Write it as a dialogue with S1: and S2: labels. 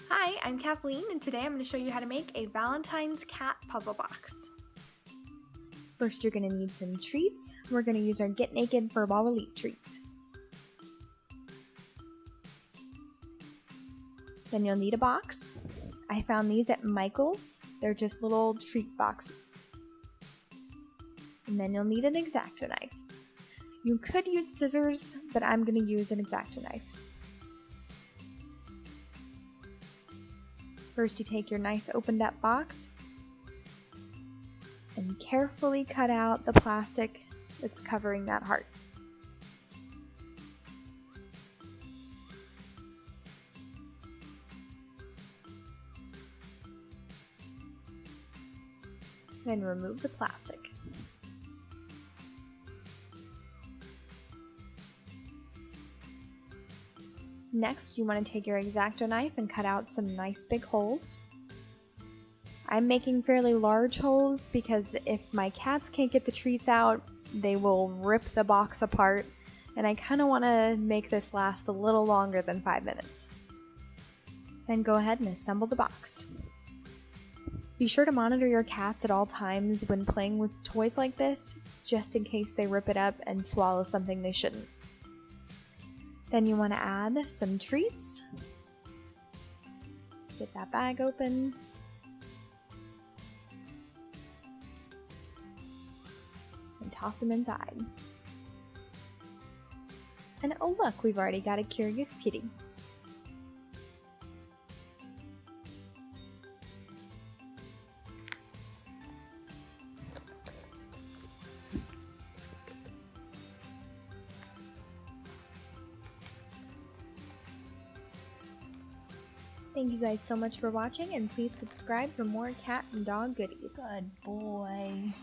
S1: Hi, I'm Kathleen, and today I'm going to show you how to make a Valentine's cat puzzle box.
S2: First, you're going to need some treats. We're going to use our Get Naked Furball Relief treats. Then you'll need a box. I found these at Michael's. They're just little treat boxes. And then you'll need an exacto knife. You could use scissors, but I'm going to use an exacto knife. First, you take your nice opened up box and carefully cut out the plastic that's covering that heart. Then remove the plastic. Next, you want to take your exacto knife and cut out some nice big holes. I'm making fairly large holes because if my cats can't get the treats out, they will rip the box apart, and I kind of want to make this last a little longer than 5 minutes. Then go ahead and assemble the box. Be sure to monitor your cats at all times when playing with toys like this, just in case they rip it up and swallow something they shouldn't. Then you want to add some treats. Get that bag open. And toss them inside. And oh look, we've already got a curious kitty. Thank you guys so much for watching, and please subscribe for more cat and dog goodies.
S3: Good boy.